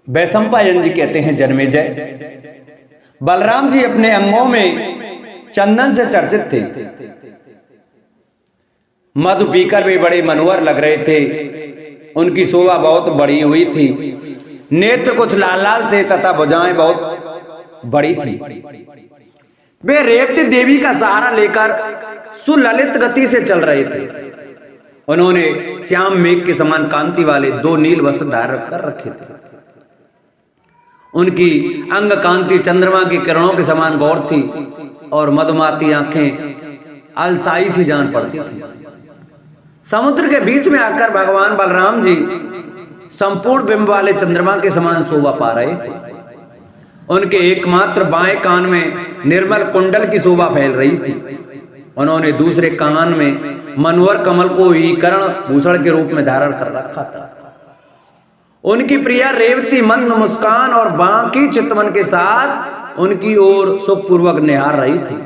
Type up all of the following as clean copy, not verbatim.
वैशंपायन जी कहते हैं जन्मेजय, बलराम जी अपने अंगों में चंदन से चर्चित थे। मधु पीकर वे बड़े मनोहर लग रहे थे। उनकी शोभा बहुत बड़ी हुई थी। नेत्र कुछ लाल लाल थे तथा भुजाएं बहुत बड़ी थी। वे रेवती देवी का सहारा लेकर सुललित गति से चल रहे थे। उन्होंने श्याम मेघ के समान कांति वाले 2 नील वस्त्र धारण कर रखे थे। उनकी अंग कांति चंद्रमा की किरणों के समान गौर थी और मधुमाती आंखें अलसाई सी जान पड़ती थी। समुद्र के बीच में आकर भगवान बलराम जी संपूर्ण बिंब वाले चंद्रमा के समान शोभा पा रहे थे। उनके एकमात्र बाएं कान में निर्मल कुंडल की शोभा फैल रही थी। उन्होंने दूसरे कान में मनोहर कमल को ही कर्ण भूषण के रूप में धारण कर रखा था। उनकी प्रिया रेवती मंद मुस्कान और बांकी चितवन के साथ उनकी ओर सुखपूर्वक निहार रही थी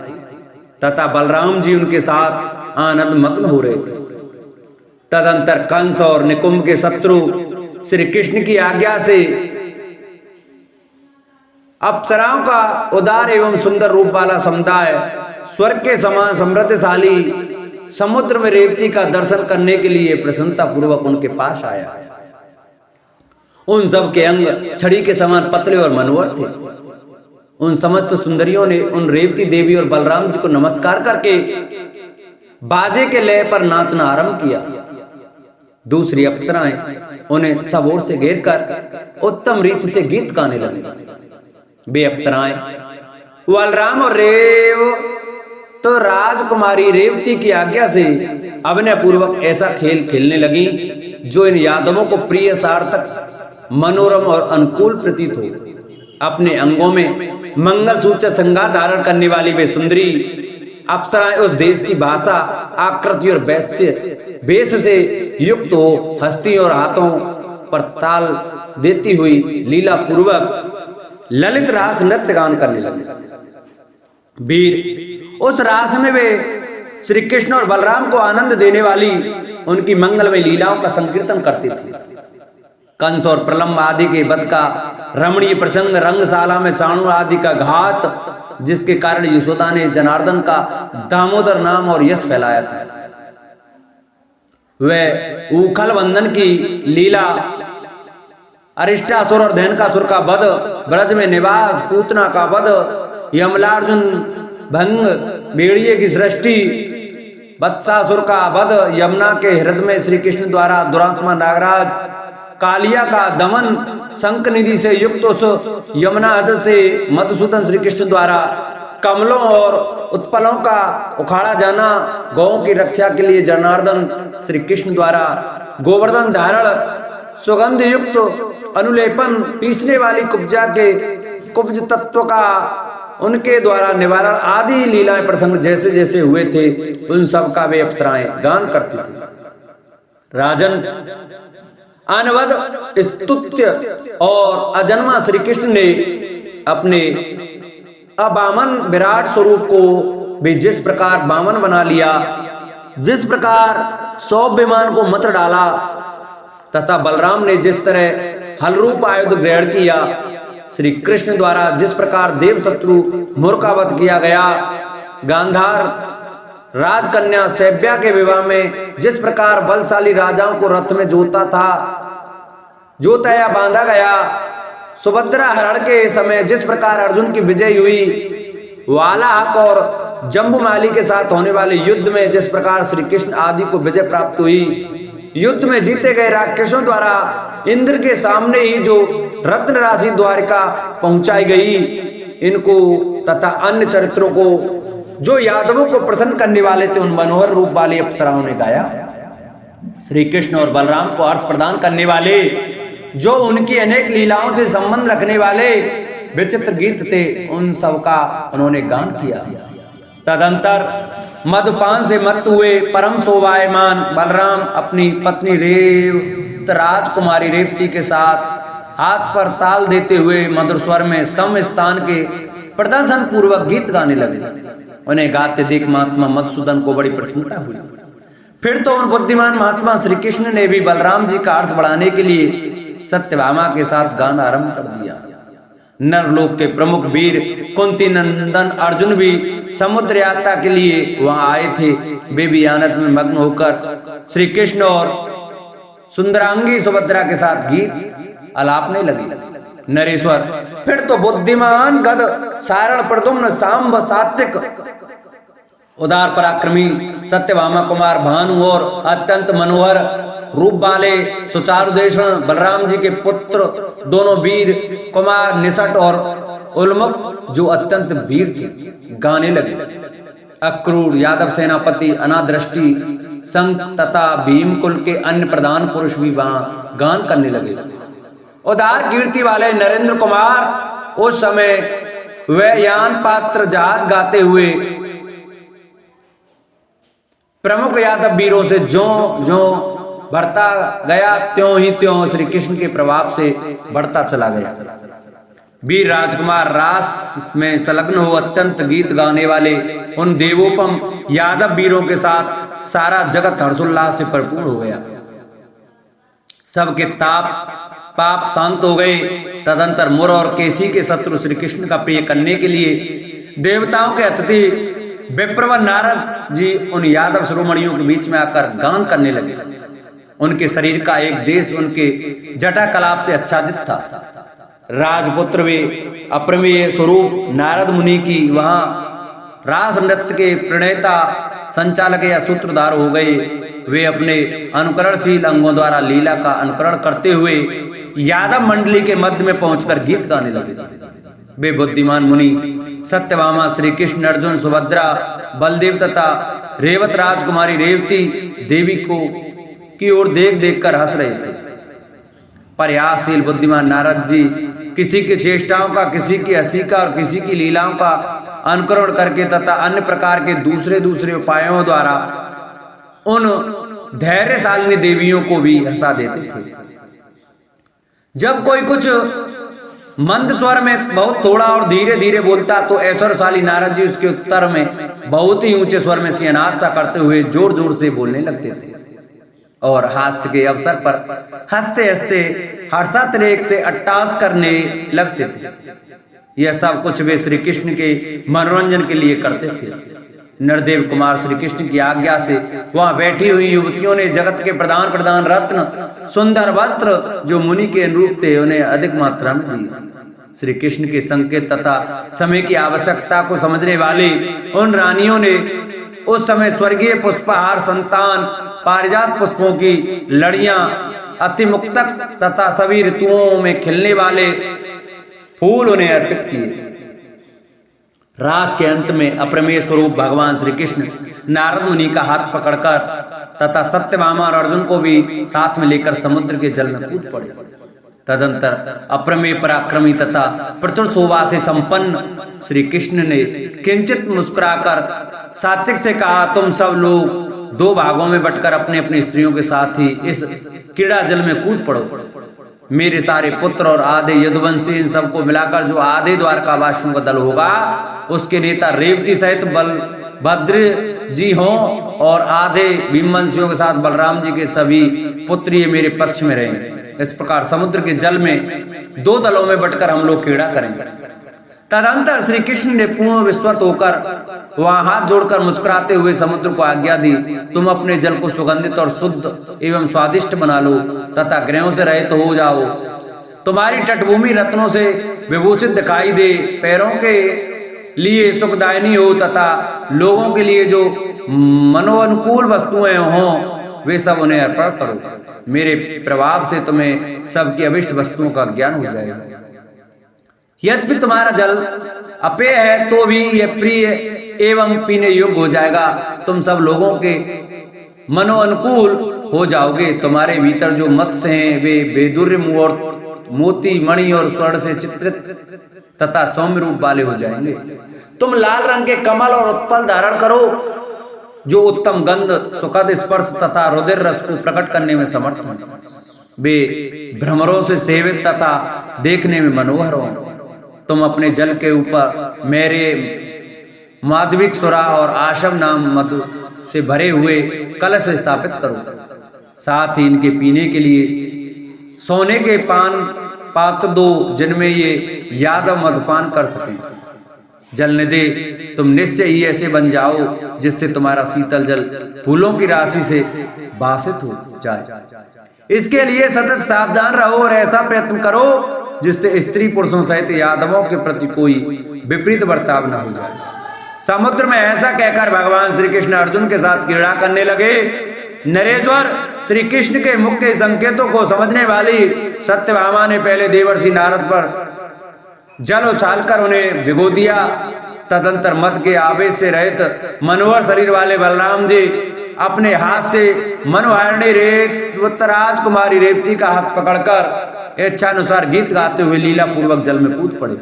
तथा बलराम जी उनके साथ आनंद मग्न हो रहे थे। तदंतर कंस और निकुंभ के शत्रु श्री कृष्ण की आज्ञा से अप्सराओं का उदार एवं सुंदर रूप वाला समुदाय स्वर्ग के समान समृद्धशाली समुद्र में रेवती का दर्शन करने के लिए प्रसन्नता पूर्वक उनके पास आया। उन सब के अंग छड़ी के समान पतले और मनोहर थे। उन समस्त सुंदरियों ने उन रेवती देवी और बलराम जी को नमस्कार करके बाजे के लय पर नाचना आरंभ किया। दूसरी अप्सराएं उन्हें सब ओर से घेर कर उत्तम रीति से गीत गाने लगी। वे अप्सराएं बलराम और रेव तो राजकुमारी रेवती की आज्ञा से अभिनय पूर्वक ऐसा खेल खेलने लगी जो इन यादवों को प्रिय सार्थक मनोरम और अनुकूल प्रतीत हो। अपने अंगों में मंगलसूत्र श्रृंगार धारण करने वाली वे सुंदरी अप्सराएं उस देश की भाषा आकृति और वेश से युक्त हो हस्ती और हाथों पर ताल देती हुई लीला पूर्वक ललित रास नृत्य गान करने लगे। वीर उस रास में वे श्री कृष्ण और बलराम को आनंद देने वाली उनकी मंगलमय लीलाओं का संकीर्तन करते थे। कंस और प्रलंब आदि के वध का रमणीय प्रसंग, रंगशाला में चाणूर आदि का घात, जिसके कारण यशोदा ने जनार्दन का दामोदर नाम और यश फैलाया था। वह उखल बंधन की लीला, अरिष्टासुर और धैनकासुर का वध, ब्रज में निवास, पूतना का वध, यमलार्जुन भंग, भेड़िए की सृष्टि, वत्सासुर का वध, यमुना के हृदय में श्री कृष्ण द्वारा दुरात्मा नागराज कालिया का दमन, शंख निधि से युक्त उस यमुना हृदय से मधुसूदन श्री कृष्ण द्वारा कमलों और उत्पलों का उखाड़ा जाना, गौओं की रक्षा के लिए जनार्दन श्री कृष्ण द्वारा गोवर्धन धारण, सुगंध युक्त अनुलेपन, पीसने वाली कुब्जा के कुब्ज तत्व का उनके द्वारा निवारण आदि लीलाएं प्रसंग जैसे जैसे हुए थे उन सब का वे अप्सराएं गान करती थी। राजन, अनवद स्तुत्य और अजन्मा श्री कृष्ण ने अपने अबामन विराट स्वरूप को भी जिस प्रकार बामन बना लिया, जिस प्रकार 100 विमान को मत डाला तथा बलराम ने जिस तरह हलरूप आयुध ग्रहण किया, श्री कृष्ण द्वारा जिस प्रकार देव शत्रु मूर्खावत किया गया, गांधार राजकन्या सैव्या के विवाह में जिस प्रकार बलशाली राजाओं को रथ में जोताया बांधा गया, सुभद्रा हरण के समय जिस प्रकार अर्जुन की विजय हुई, वालाहक और जम्बुमाली के साथ होने वाले युद्ध में जिस प्रकार श्री कृष्ण आदि को विजय प्राप्त हुई, युद्ध में जीते गए राक्षसों द्वारा इंद्र के सामने ही जो रत्न राशि द्वारिका पहुंचाई गई, इनको तथा अन्य चरित्रों को जो यादवों को प्रसन्न करने वाले थे उन मनोहर रूप वाली अप्सराओं ने गाया। श्री कृष्ण और बलराम को हर्ष प्रदान करने वाले, जो उनकी अनेक लीलाओं से संबंध रखने वाले विचित्र गीत थे, उन सब का उन्होंने गान किया। तदंतर मधुपान से मत हुए परम शोभायमान बलराम अपनी पत्नी राजकुमारी रेवती के साथ हाथ पर ताल देते हुए मधुर स्वर में सम स्थान के प्रदर्शन पूर्वक गीत गाने लगे। उन्हें गाते देख महात्मा मधुसूदन को बड़ी प्रसन्नता हुई। फिर तो उन बुद्धिमान महात्मा श्री कृष्ण ने भी बलराम जी का अर्थ बढ़ाने के लिए सत्यभामा के साथ गान आरंभ कर दिया। नरलोक के प्रमुख वीर कुंती नंदन अर्जुन भी समुद्र यात्रा के लिए वहां आए थे। वे भी आनंद में मग्न होकर श्री कृष्ण और सुंदरांगी सुभद्रा के साथ गीत अलापने लगे। नरेश्वर फिर तो बुद्धिमान गद सारण प्रद्युम्न सांब सात्विक उदार पराक्रमी सत्यभामा कुमार भानु और अत्यंत मनोहर रूप वाले सुचारु देशण बलराम जी के पुत्र दोनों वीर कुमार निसट और उल्मुख जो अत्यंत वीर थे गाने लगे। अक्रूर यादव सेनापति अनादृष्टि संक तथा भीमकुल के अन्य प्रधान पुरुष भी वहां गान करने लगे। उदार कीर्ति वाले नरेंद्र कुमार उस समय वे यान पात्र जहाज गाते हुए प्रमुख यादव वीरों से जो जो बढ़ता गया त्यों ही त्यों श्री कृष्ण के प्रभाव से बढ़ता चला गया। वीर राजकुमार रास में संलग्न हो अत्यंत गीत गाने वाले उन देवोपम यादव वीरों के साथ सारा जगत हर्षोल्लास से भरपूर हो गया। सबके पाप शांत हो गए। तदंतर मुर और केसी के शत्रु श्री कृष्ण का प्रिय करने के लिए देवताओं के अतिथि विप्रवर नारद जी उन यादव शिरोमणियों के बीच में आकर गान करने लगे। उनके शरीर का एक देश उनके जटा कलाप से आच्छादित था। राजपुत्र वे अप्रमेय स्वरूप नारद मुनि की वहां रास नृत्य के प्रणेता संचालक या सूत्रधार हो गए। वे अपने अनुकरणशील अंगों द्वारा लीला का अनुकरण करते हुए यादव मंडली के मध्य में पहुंचकर गीत गाने लगे। वे बुद्धिमान मुनि सत्यभामा श्री कृष्ण अर्जुन सुभद्रा बलदेव तथा रेवत राजकुमारी रेवती देवी को की ओर देख देख कर हंस रहे थे। प्रयासशील बुद्धिमान नारद जी किसी की चेष्टाओं का, किसी की हंसी का और किसी की लीलाओं का अनुकरण करके तथा अन्य प्रकार के दूसरे दूसरे उपायों द्वारा उन धैर्यशालिनी देवियों को भी हंसा देते थे। जब कोई कुछ मंद स्वर में बहुत थोड़ा और धीरे धीरे बोलता तो ऐश्वर्यशाली नारद जी उसके उत्तर में बहुत ही ऊंचे स्वर में सिंहनाद सा करते हुए जोर जोर से बोलने लगते थे और हास्य के अवसर पर हंसते हंसते हर्षातिरेक से अट्टहास करने लगते थे। यह सब कुछ वे श्री कृष्ण के मनोरंजन के लिए करते थे। नरदेव कुमार श्री कृष्ण की आज्ञा से वहां बैठी हुई युवतियों ने जगत के प्रधान प्रधान रत्न सुंदर वस्त्र जो मुनि के अनुरूप थे उन्हें अधिक मात्रा में दिए। श्री कृष्ण के संकेत तथा समय की आवश्यकता को समझने वाली उन रानियों ने उस समय स्वर्गीय पुष्पहार संतान पारिजात पुष्पों की लड़ियां अतिमुक्तक तथा सभी ऋतुओं में खिलने वाले फूल उन्हें अर्पित किए। रास के अंत में अप्रमेय स्वरूप भगवान श्री कृष्ण नारद मुनि का हाथ पकड़कर तथा सत्यभामा और अर्जुन को भी साथ में लेकर समुद्र के जल में कूद पड़े। तदंतर अप्रमेय पराक्रमी तथा प्रचुर शोभा से संपन्न श्री कृष्ण ने किंचित मुस्कुराकर सात्विक से कहा, तुम सब लोग दो भागों में बंटकर अपने अपनी स्त्रियों के साथ ही इस क्रीड़ा जल में कूद पड़ो। मेरे सारे पुत्र और आधे यदुवंशी इन सबको मिलाकर जो आधे द्वारकावासियों का दल होगा उसके नेता रेवती सहित बलभद्र जी हों और आधे भीमवंशियों के साथ बलराम जी के सभी पुत्री मेरे पक्ष में रहेंगे। इस प्रकार समुद्र के जल में दो दलों में बंटकर हम लोग क्रीड़ा करेंगे। तदंतर श्री कृष्ण ने पूर्ण विस्वत होकर वहां हाथ जोड़कर मुस्कुराते हुए समुद्र को आज्ञा दी, तुम अपने जल को सुगंधित और शुद्ध एवं स्वादिष्ट बना लो तथा ग्रहों से रहित हो जाओ। तुम्हारी तटभूमि रत्नों से विभूषित दिखाई दे, पैरों के लिए सुखदायिनी हो तथा लोगों के लिए जो मनोअनुकूल वस्तुएं हों वे सब उन्हें अर्पण करो। मेरे प्रभाव से तुम्हें सबकी अभिष्ट वस्तुओं का ज्ञान हो जाएगा। यद्यपि तुम्हारा जल अपेय है तो भी यह प्रिय एवं पीने योग्य हो जाएगा। तुम सब लोगों के मनोअनुकूल हो जाओगे। तुम्हारे भीतर जो मत्स्य हैं वे बेदुर्य और मोती मणि और स्वर्ण से चित्रित तथा सौम्य रूप वाले हो जाएंगे। तुम लाल रंग के कमल और उत्पल धारण करो जो उत्तम गंध सुखद स्पर्श तथा रुधिर रस को प्रकट करने में समर्थ हो। वे भ्रमरों से सेवित तथा देखने में मनोहर हो। तुम अपने जल के ऊपर मेरे माधविक सुरा और आशम नाम मधु से भरे हुए कलश स्थापित करो। साथ ही इनके पीने के लिए सोने के पान पात्र दो जिनमें ये यादव मधुपान कर सकें। जल निधि तुम निश्चय ही ऐसे बन जाओ जिससे तुम्हारा शीतल जल फूलों की राशि से बासित हो जाए। इसके लिए सतत सावधान रहो और ऐसा प्रयत्न करो जिससे स्त्री पुरुषों सहित यादवों के प्रति कोई विपरीत बर्ताव न हो जाए। समुद्र में ऐसा कहकर भगवान श्री कृष्ण अर्जुन के साथ क्रीड़ा करने लगे। नरेश्वर श्री कृष्ण के मुख्य संकेतों को समझने वाली सत्यभामा ने पहले देवर्षि नारद पर जल उछालकर उन्हें भिगो दिया। तदंतर मद के आवेश से रहित मनोहर शरीर वाले बलराम जी अपने हाथ से मनोहारिणी राजकुमारी रेवती का हाथ पकड़कर इच्छानुसार गीत गाते हुए लीला पूर्वक जल में कूद पड़े।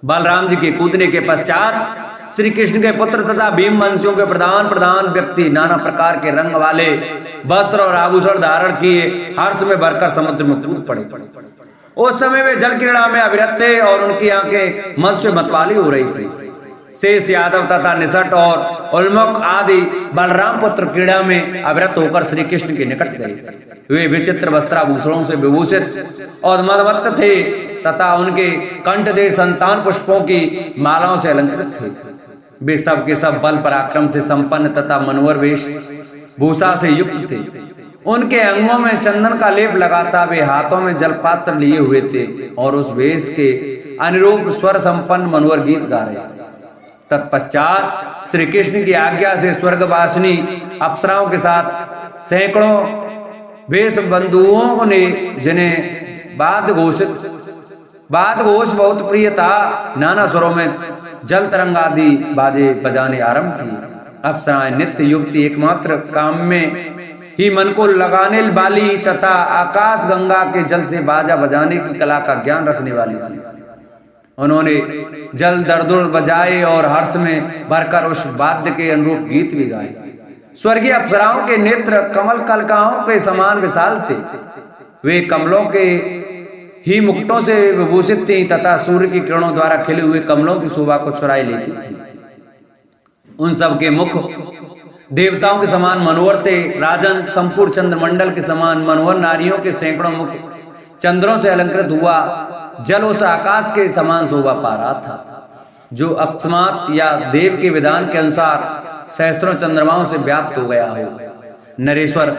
बलराम जी के कूदने के पश्चात श्री कृष्ण के पुत्र तथा भीम वंशियों के प्रधान व्यक्ति नाना प्रकार के रंग वाले वस्त्र और आभूषण धारण किए हर्ष में भरकर समुद्र में कूद पड़े। उस समय वे जल क्रीड़ा में अविरत थे और उनकी आंखें मद से मतवाली हो रही थी। शेष यादव तथा निसट और उल्मुख आदि बलराम पुत्र क्रीड़ा में अविरत होकर श्री कृष्ण के निकट गए। वे विचित्र वस्त्राभूषणों से विभूषित और मदमत्त थे तथा उनके कंठ दे संतान पुष्पों की मालाओं से अलंकृत थे। वे सब के सब बल पराक्रम से संपन्न तथा मनोहर वेश भूषा से युक्त थे। उनके अंगों में चंदन का लेप लगाता वे हाथों में जलपात्र लिए हुए थे और उस वेश के अनुरूप स्वर संपन्न मनोहर गीत गा रहे थे। तत्पश्चात श्री कृष्ण की आज्ञा से स्वर्गवासिनी अप्सराओं के साथ सैकड़ों वेश बंधुओं ने जिन्हें वाद्य घोष बहुत प्रिय था नाना स्वरों में जल तरंग आदि बाजे बजाने आरंभ किए। अप्सराएं नित्य युक्ति एकमात्र काम में ही मन को लगाने वाली तथा आकाश गंगा के जल से बाजा बजाने की कला का ज्ञान रखने वाली थी। उन्होंने जल दर्दुर बजाए और हर्ष में भरकर उस वाद्य के अनुरूप गीत भी गाए। स्वर्गीय अप्सराओं के नेत्र कमल कलकाओं के समान विशाल थे। वे कमलों के ही मुकुटों से विभूषित थी तथा सूर्य की किरणों द्वारा खिले हुए कमलों की शोभा को चुराई लेती थी। उन सब के मुख देवताओं के समान मनोहर थे। राजन संपूर्ण चंद्रमंडल के समान मनोहर नारियों के सैकड़ों मुख चंद्रों से अलंकृत हुआ जल उस आकाश के समान शोभा पा रहा था जो अकस्मात या देव के विधान के अनुसार सहस्त्रों चंद्रमाओं से व्याप्त हो गया हो। नरेश्वर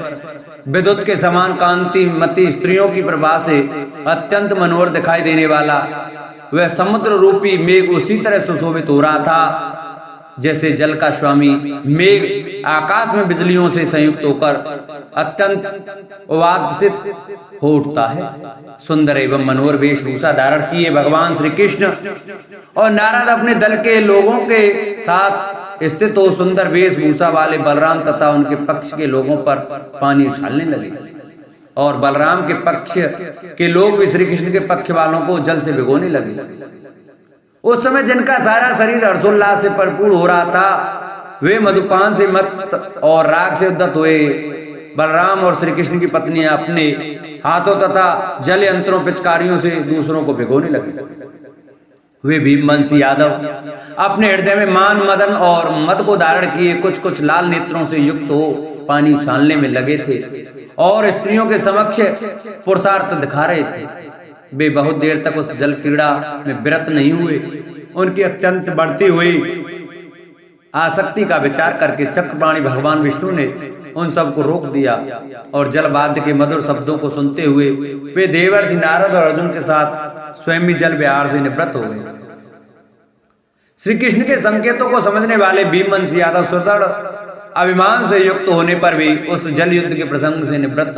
विद्युत के समान कांति मती स्त्रियों की प्रभा से अत्यंत मनोहर दिखाई देने वाला वह समुद्र रूपी मेघ उसी तरह सुशोभित हो रहा था जैसे जल का स्वामी मेघ आकाश में बिजलियों से संयुक्त होकर अत्यंत उवादसित हो उठता है। सुंदर एवं मनोहर वेशभूषा धारण किए भगवान श्री कृष्ण और नारद अपने दल के लोगों के साथ स्थित हो सुंदर वेशभूषा वाले बलराम तथा उनके पक्ष के लोगों पर पानी उछालने लगे और बलराम के पक्ष के लोग भी श्री कृष्ण के पक्ष वालों को जल से भिगोने लगे। उस समय जिनका सारा शरीर हर्षोल्लास से भरपूर हो रहा था वे मधुपान से मत और राग से उद्धत हुए। बलराम और श्री कृष्ण की पत्नियां अपने हाथों तथा जल यंत्रों पिचकारियों से दूसरों को भिगोने लगे। वे भीमवंशी यादव अपने हृदय में मान मदन और मद को धारण किए कुछ कुछ लाल नेत्रों से युक्त हो पानी उछालने में लगे थे और स्त्रियों के समक्ष पुरुषार्थ दिखा रहे थे। वे बहुत देर तक उस जल क्रीड़ा में विरत नहीं हुए। उनकी अत्यंत बढ़ती हुई आसक्ति का विचार करके चक्रपाणी भगवान विष्णु ने उन सबको रोक दिया और जल वाद्य के मधुर शब्दों को सुनते हुए वे देवर्षि नारद और अर्जुन के साथ स्वयं भी जल विहार से निवृत्त हो गए। श्री कृष्ण के संकेतों को समझने वाले भीमवंशी यादव सुदृढ़ अभिमान से युक्त होने पर भी उस जल युद्ध के प्रसंग से निवृत्त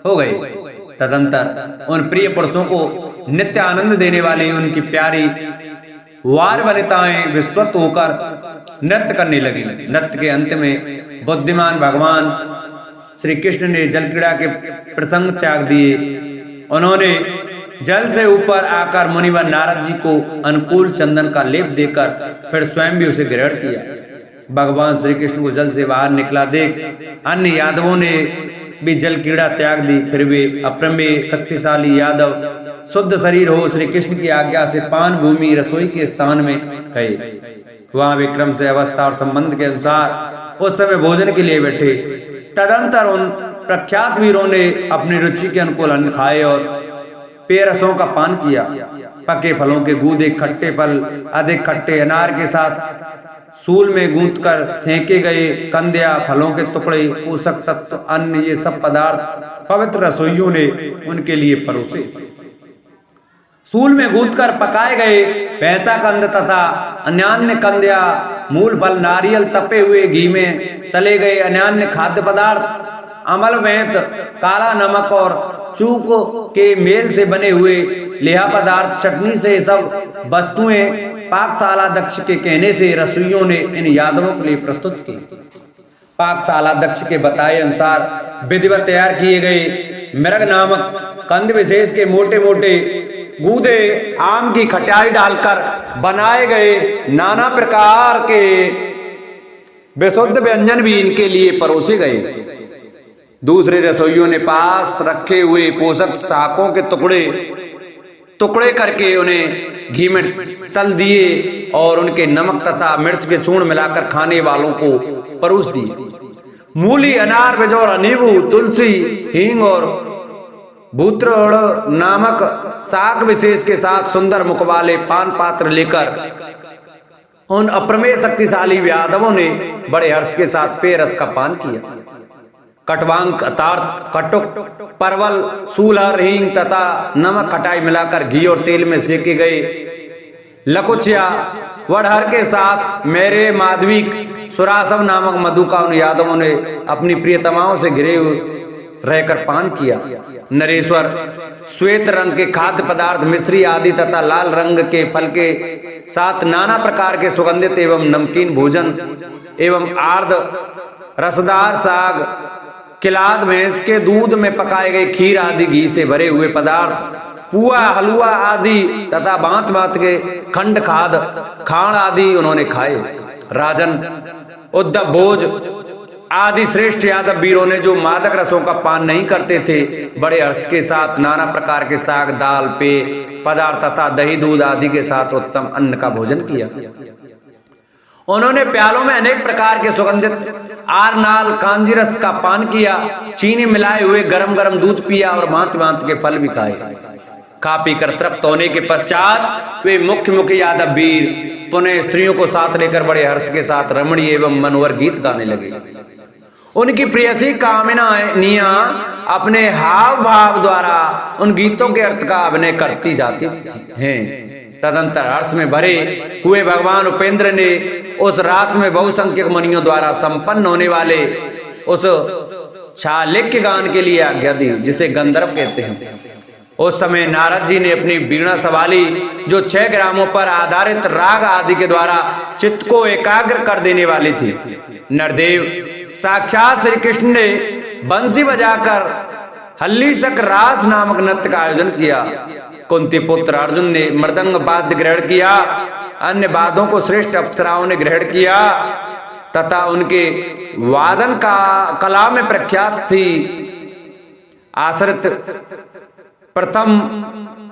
हो गए। तदंतर उन प्रिय पुरुषों को नित्य आनंद देने वाली उनकी प्यारी वार वनिताएं विस्वत होकर नृत्य करने लगी। नृत्य के अंत में बुद्धिमान भगवान श्री कृष्ण ने जल क्रीड़ा के प्रसंग त्याग दिए। उन्होंने जल से ऊपर आकर मुनिवर नारद जी को अनुकूल चंदन का लेप देकर फिर स्वयं भी उसे ग्रहण किया। भगवान श्री कृष्ण को जल से बाहर निकला देख अन्य यादवों ने भी जल क्रीड़ा त्याग दी। फिर वे अप्रमेय शक्तिशाली यादव शुद्ध शरीर हो श्री कृष्ण की आज्ञा से पान भूमि रसोई के स्थान में गए। वहां विक्रम से अवस्था और संबंध के अनुसार उस समय भोजन के लिए बैठे। तदंतर उन प्रख्यात वीरों ने अपनी रुचि के अनुकूल अन्न खाए और पेय रसों का पान किया। पके फलों के गूदे, खट्टे फल, अधिक खट्टे अनार के साथ सूल में गूंथ कर सेके गए कंदिया, फलों के टुकड़े, पोषक तत्व, अन्न, ये सब पदार्थ पवित्र रसोइयों ने उनके लिए परोसे। सूल में गूंथ कर पकाए गए भैंसा कंद तथा अन्यान्य कंदिया, मूल फल, नारियल, तपे हुए घी में तले गए अन्यान्य खाद्य पदार्थ, अमल वेत, काला नमक और चूक के मेल से बने हुए लेहा पदार्थ, चटनी से सब वस्तुएं पाकशाला दक्ष के कहने से रसोइयों ने इन यादवों के लिए प्रस्तुत की। पाकशाला दक्ष के बताए अनुसार विधिवत तैयार किए गए मृग नामक कंद विशेष के मोटे मोटे गूदे आम की खटाई डालकर बनाए गए नाना प्रकार के विशुद्ध व्यंजन भी इनके लिए परोसे गए। दूसरे रसोइयों ने पास रखे हुए पोषक शाकों के टुकड़े करके उन्हें घी में तल दिए और उनके नमक तथा मिर्च के चूर्ण मिलाकर खाने वालों को परोस दिए। मूली, अनार, बिजौर, नींबू, तुलसी, हींग और भूतृण नामक शाक विशेष के साथ सुंदर मुख वाले पान पात्र लेकर उन अप्रमेय शक्तिशाली यादवों ने बड़े हर्ष के साथ पेय रस का पान किया। कटवांग, अतार्थ, कटुक, परवल, सूलर, हींग तथा नमक खटाई मिलाकर घी और तेल में सेके गए लकुचिया, वड़हर के साथ मेरे माधविक, सुरासव नामक मधु का उन यादवों ने अपनी प्रियतमाओं से घिरे हुए रहकर पान किया। नरेश्वर श्वेत रंग के खाद्य पदार्थ, मिश्री आदि तथा लाल रंग के फल के साथ नाना प्रकार के सुगंधित एवं नमकीन भोजन एवं आर्द रसदार साग, किलाद, भैंस के दूध में पकाए गए खीर आदि घी से भरे हुए पदार्थ, पुआ, हलवा आदि तथा भांत भांत के खंड खाण आदि उन्होंने खाए। राजन, उद्धव भोज आदि श्रेष्ठ यादव वीरों ने जो मादक रसों का पान नहीं करते थे, बड़े हर्ष के साथ नाना प्रकार के साग, दाल, पेय पदार्थ तथा दही दूध आदि के साथ उत्तम अन्न का भोजन किया। उन्होंने प्यालों में अनेक प्रकार के सुगंधित आरनाल, कांजी रस का पान किया, चीनी मिलाए हुए गरम गरम दूध पिया और भांति भांति के फल भी खाए। खा पी कर तृप्त होने के पश्चात वे मुख्य यादव वीर पुनः स्त्रियों को साथ लेकर बड़े हर्ष के साथ रमणीय एवं मनोहर गीत गाने लगे। उनकी प्रेयसी कामिनियां अपने हाव भाव द्वारा उन गीतों के अर्थ का अभिनय करती जाती हैं। तदंतर हर्ष में भरे हुए भगवान उपेंद्र ने उस रात में बहुसंख्यक मुनियों द्वारा संपन्न होने वाले उस छालिक्य गान के लिए आज्ञा दी, जिसे गंधर्व कहते हैं। उस समय नारद जी ने अपनी वीणा सवाली, जो 6 ग्रामों पर आधारित राग आदि के द्वारा चित्त को एकाग्र कर देने वाली थी। नरदेव साक्षात श्री कृष्ण ने बंसी बजाकर हल्लीसक रास नामक नृत्य का आयोजन किया। कुंती पुत्र अर्जुन ने मृदंग वाद्य ग्रहण किया। अन्य वाद्यों को श्रेष्ठ अप्सराओं ने ग्रहण किया तथा उनके वादन का कला में प्रख्यात थी। आश्रित प्रथम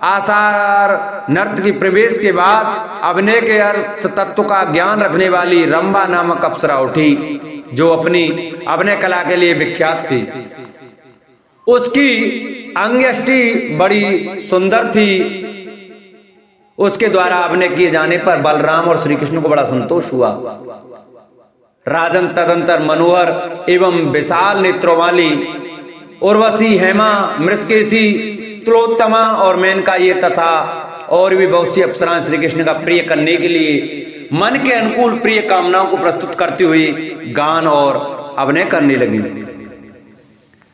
आसार नृत्य की प्रवेश के बाद अभिनय के अर्थ तत्व का ज्ञान रखने वाली रंभा नामक अप्सरा उठी, जो अपनी अभिनय कला के लिए विख्यात थी। उसकी अंगयष्टि बड़ी सुंदर थी। उसके द्वारा अभिनय किए जाने पर बलराम और श्री कृष्ण को बड़ा संतोष हुआ। राजन तदंतर मनोहर एवं विशाल नेत्रों वाली उर्वशी, हेमा, मृषकेशी, तिलोत्तमा और मेनका ये तथा और भी बहुत सी अप्सराएं श्री कृष्ण का प्रिय करने के लिए मन के अनुकूल प्रिय कामनाओं को प्रस्तुत करती हुई गान और अभिनय करने लगी।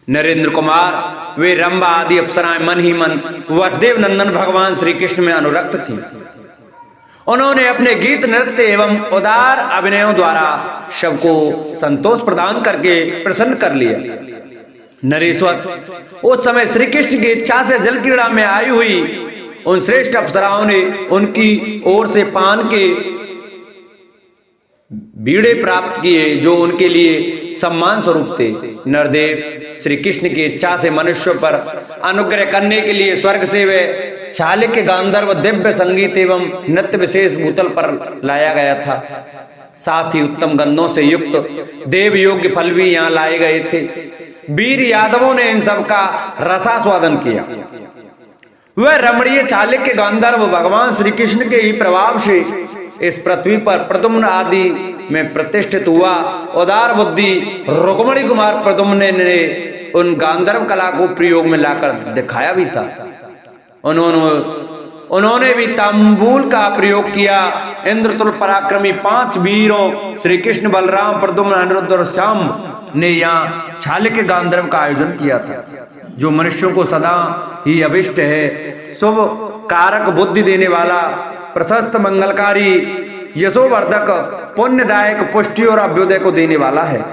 नरेंद्र कुमार वे रंभा आदि अप्सराएं मन ही मन वसुदेव नंदन भगवान श्री कृष्ण में अनुरक्त थी। उन्होंने अपने गीत, नृत्य एवं उदार अभिनयों द्वारा सबको संतोष प्रदान करके प्रसन्न कर लिया। नरेश्वर उस समय श्री कृष्ण की इच्छा से जल क्रीड़ा में आई हुई उन श्रेष्ठ अप्सराओं ने उनकी ओर से पान के बीड़े प्राप्त किए, जो उनके लिए सम्मान स्वरूप थे। नरदेव श्री कृष्ण की इच्छा से मनुष्यों पर अनुग्रह करने के लिए स्वर्ग से वे छालिक्य गांधर्व दिव्य संगीत एवं नृत्य विशेष भूतल पर लाया गया था। साथ ही उत्तम गंधों से युक्त देव योग्य फल भी यहाँ लाए गए थे। वीर यादवों ने इन सब का रसास्वादन किया। वह रमणीय चालुक्य गांधर्व भगवान श्री कृष्ण के ही प्रभाव से इस पृथ्वी पर प्रद्युम्न आदि में प्रतिष्ठित हुआ। उदार बुद्धि रुक्मणी कुमार प्रद्युम्न ने उन गांधर्व कला को प्रयोग में लाकर दिखाया भी था। उन्होंने भी तांबूल का प्रयोग किया। इंद्रतुल पराक्रमी 5 वीरों श्री कृष्ण, बलराम, प्रद्युम्न, अनिरुद्ध और शांब ने यहाँ चालुक्य गांधर्व का आयोजन किया था, जो मनुष्यों को सदा ही अभिष्ट है, शुभ कारक, बुद्धि देने वाला, प्रशस्त, मंगलकारी, यशोवर्धक, पुण्यदायक, पुष्टि और अभ्युदय को देने वाला है।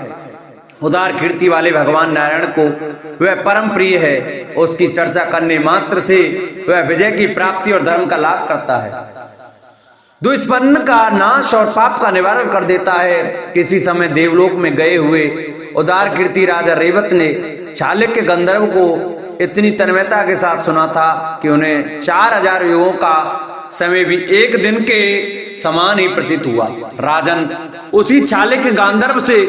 उदार कीर्ति वाले भगवान नारायण को वह परम प्रिय है। उसकी चर्चा करने मात्र से वह विजय की प्राप्ति और धर्म का लाभ करता है, दुष्पन्न का नाश और पाप का निवारण कर देता है। किसी समय देवलोक में गए हुए उदार कीर्ति राजा रेवत ने चालुक्य गंधर्व को इतनी तन्मयता के साथ सुना था कि उन्हें 4000 युगों का समय भी एक दिन के समान ही प्रतीत हुआ। राजन, उसी चालुक्य गांधर्व से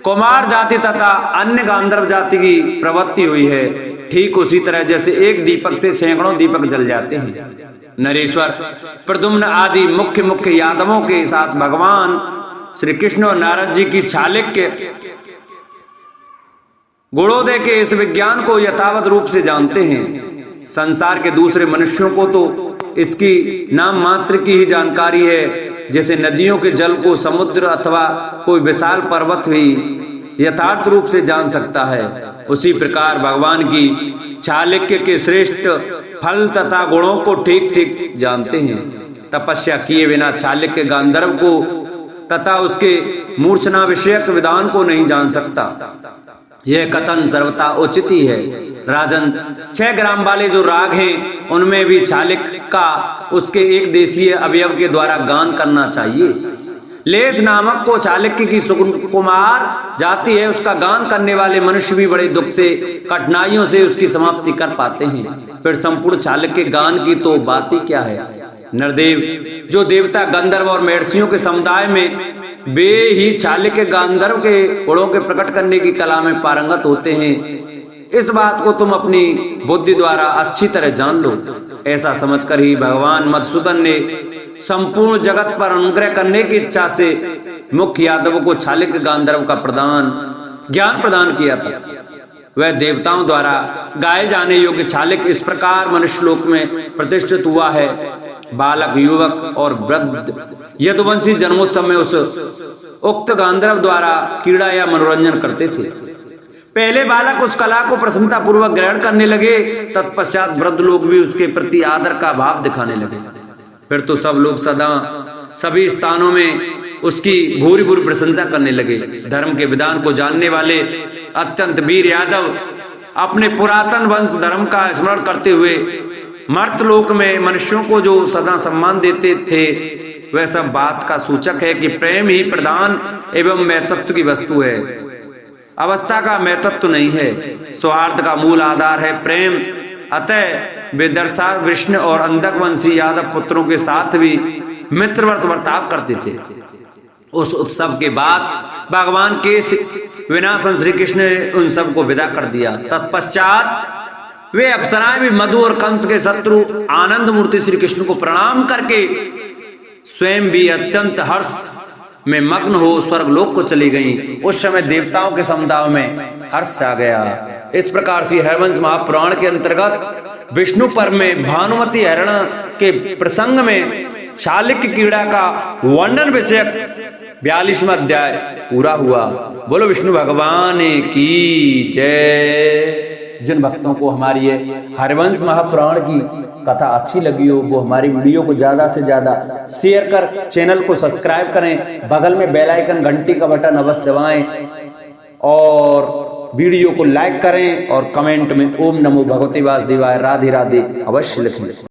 कुमार जाति तथा अन्य गांधर्व जाति की प्रवृत्ति हुई है। ठीक उसी तरह जैसे एक दीपक से सैकड़ों दीपक जल जाते हैं। नरेश्वर, प्रद्युम्न आदि मुख्य यादवों के साथ भगवान श्री कृष्ण और नारद जी की चालुक्य गुणोदय के इस विज्ञान को यथावत रूप से जानते हैं। संसार के दूसरे मनुष्यों को तो इसकी नाम मात्र की ही जानकारी है, जैसे नदियों के जल को समुद्र अथवा कोई विशाल पर्वत भी यथार्थ रूप से जान सकता है। उसी प्रकार भगवान की चालुक्य के श्रेष्ठ फल तथा गुणों को ठीक ठीक जानते हैं। तपस्या किए बिना चालुक्य गांधर्व को तथा उसके मूर्छना विषयक विधान को नहीं जान सकता। यह कथन सर्वथा उचित ही है। राजन, 6 ग्राम वाले जो राग हैं उनमें भी चालुक्य का उसके एक देशीय अवयव के द्वारा गान करना चाहिए। लेस नामक को चालुक्य की सुकुमार जाति है, उसका गान करने वाले मनुष्य भी बड़े दुख से, कठिनाइयों से उसकी समाप्ति कर पाते हैं। फिर संपूर्ण चालुक्य गान की तो बात ही क्या है। नरदेव, जो देवता, गंधर्व और महर्षियों के समुदाय में वे ही चालुक्य गांधर्व के गुणों के प्रकट करने की कला में पारंगत होते हैं, इस बात को तुम अपनी बुद्धि द्वारा अच्छी तरह जान लो। ऐसा समझकर ही भगवान मधुसूदन ने संपूर्ण जगत पर अनुग्रह करने की इच्छा से मुख्य यादव को चालुक्य गांधर्व का ज्ञान प्रदान किया था। वह देवताओं द्वारा गाए जाने योग्य चालुक्य इस प्रकार मनुष्यलोक में प्रतिष्ठित हुआ है। बालक, युवक और वृद्ध यदुवंशी जन्मोत्सव में उस उक्त गांधर्व द्वारा क्रीड़ा या मनोरंजन करते थे। पहले बालक उस कला को प्रसन्नता पूर्वक ग्रहण करने लगे, तत्पश्चात वृद्ध लोग भी उसके प्रति आदर का भाव दिखाने लगे। फिर तो सब लोग सदा सभी स्थानों में उसकी भूरी प्रशंसा करने लगे। धर्म के विधान को जानने वाले अत्यंत वीर यादव अपने पुरातन वंश धर्म का स्मरण करते हुए मर्तलोक में मनुष्यों को जो सदा सम्मान देते थे, वह सब बात का सूचक है कि प्रेम ही प्रधान एवं महत्व की वस्तु है। अवस्था का महत्व नहीं है। स्वार्थ का मूल आधार है प्रेम। अतः वे दर्शा, विष्णु और अंधक वंशी यादव पुत्रों के साथ भी मित्रवत बर्ताव करते थे। उस उत्सव के बाद भगवान के विनाशन श्री कृष्ण ने उन सबको विदा कर दिया। तत्पश्चात वे अप्सराएं भी मधु और कंस के शत्रु आनंद मूर्ति श्री कृष्ण को प्रणाम करके स्वयं भी अत्यंत हर्ष में मग्न हो स्वर्गलोक को चली गईं। उस समय देवताओं के समुदाय में हर्ष आ गया। इस प्रकार से हरवंश महापुराण के अंतर्गत विष्णु पर्व में भानुमति हरण के प्रसंग में चालुक्य क्रीड़ा का वर्णन विषयक 42वां अध्याय पूरा हुआ। बोलो विष्णु भगवान की जय। जिन भक्तों को हमारी ये हरवंश महापुराण की कथा अच्छी लगी हो, वो हमारी वीडियो को ज्यादा से ज्यादा शेयर कर चैनल को सब्सक्राइब करें, बगल में बेल आइकन घंटी का बटन अवश्य दबाएं और वीडियो को लाइक करें और कमेंट में ओम नमो भगवते वासुदेवाय राधे राधे अवश्य लिखें।